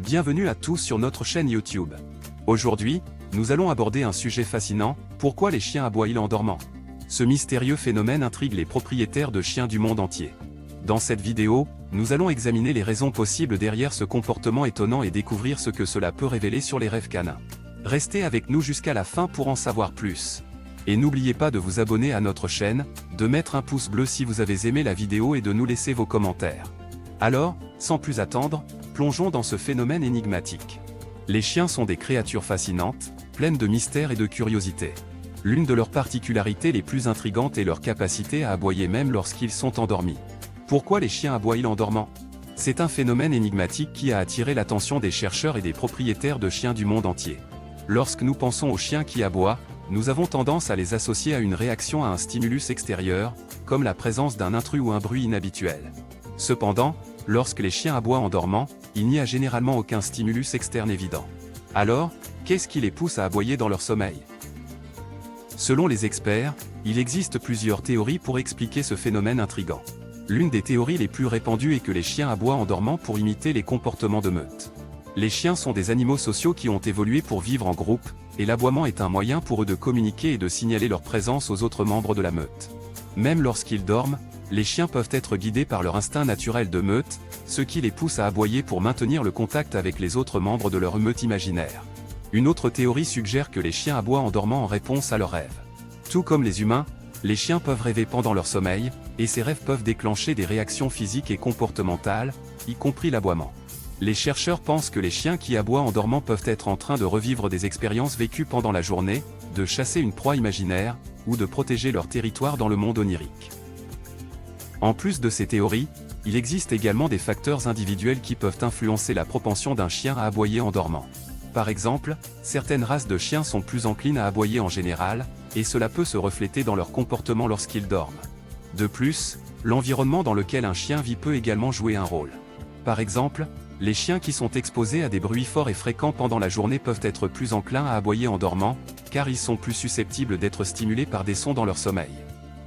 Bienvenue à tous sur notre chaîne YouTube. Aujourd'hui, nous allons aborder un sujet fascinant, pourquoi les chiens aboient-ils en dormant? Ce mystérieux phénomène intrigue les propriétaires de chiens du monde entier. Dans cette vidéo, nous allons examiner les raisons possibles derrière ce comportement étonnant et découvrir ce que cela peut révéler sur les rêves canins. Restez avec nous jusqu'à la fin pour en savoir plus. Et n'oubliez pas de vous abonner à notre chaîne, de mettre un pouce bleu si vous avez aimé la vidéo et de nous laisser vos commentaires. Alors, sans plus attendre, plongeons dans ce phénomène énigmatique. Les chiens sont des créatures fascinantes, pleines de mystères et de curiosité. L'une de leurs particularités les plus intrigantes est leur capacité à aboyer même lorsqu'ils sont endormis. Pourquoi les chiens aboient-ils en dormant? C'est un phénomène énigmatique qui a attiré l'attention des chercheurs et des propriétaires de chiens du monde entier. Lorsque nous pensons aux chiens qui aboient, nous avons tendance à les associer à une réaction à un stimulus extérieur, comme la présence d'un intrus ou un bruit inhabituel. Cependant, lorsque les chiens aboient en dormant, il n'y a généralement aucun stimulus externe évident. Alors, qu'est-ce qui les pousse à aboyer dans leur sommeil? Selon les experts, il existe plusieurs théories pour expliquer ce phénomène intrigant. L'une des théories les plus répandues est que les chiens aboient en dormant pour imiter les comportements de meute. Les chiens sont des animaux sociaux qui ont évolué pour vivre en groupe, et l'aboiement est un moyen pour eux de communiquer et de signaler leur présence aux autres membres de la meute. Même lorsqu'ils dorment, les chiens peuvent être guidés par leur instinct naturel de meute, ce qui les pousse à aboyer pour maintenir le contact avec les autres membres de leur meute imaginaire. Une autre théorie suggère que les chiens aboient en dormant en réponse à leurs rêves. Tout comme les humains, les chiens peuvent rêver pendant leur sommeil, et ces rêves peuvent déclencher des réactions physiques et comportementales, y compris l'aboiement. Les chercheurs pensent que les chiens qui aboient en dormant peuvent être en train de revivre des expériences vécues pendant la journée, de chasser une proie imaginaire, ou de protéger leur territoire dans le monde onirique. En plus de ces théories, il existe également des facteurs individuels qui peuvent influencer la propension d'un chien à aboyer en dormant. Par exemple, certaines races de chiens sont plus enclines à aboyer en général, et cela peut se refléter dans leur comportement lorsqu'ils dorment. De plus, l'environnement dans lequel un chien vit peut également jouer un rôle. Par exemple, les chiens qui sont exposés à des bruits forts et fréquents pendant la journée peuvent être plus enclins à aboyer en dormant, car ils sont plus susceptibles d'être stimulés par des sons dans leur sommeil.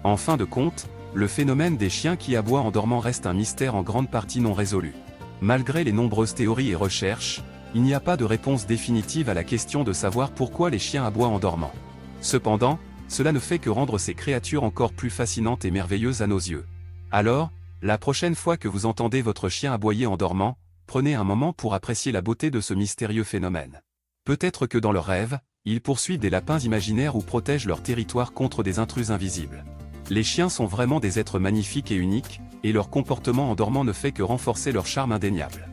En fin de compte, le phénomène des chiens qui aboient en dormant reste un mystère en grande partie non résolu. Malgré les nombreuses théories et recherches, il n'y a pas de réponse définitive à la question de savoir pourquoi les chiens aboient en dormant. Cependant, cela ne fait que rendre ces créatures encore plus fascinantes et merveilleuses à nos yeux. Alors, la prochaine fois que vous entendez votre chien aboyer en dormant, prenez un moment pour apprécier la beauté de ce mystérieux phénomène. Peut-être que dans leurs rêves, ils poursuivent des lapins imaginaires ou protègent leur territoire contre des intrus invisibles. Les chiens sont vraiment des êtres magnifiques et uniques, et leur comportement en dormant ne fait que renforcer leur charme indéniable.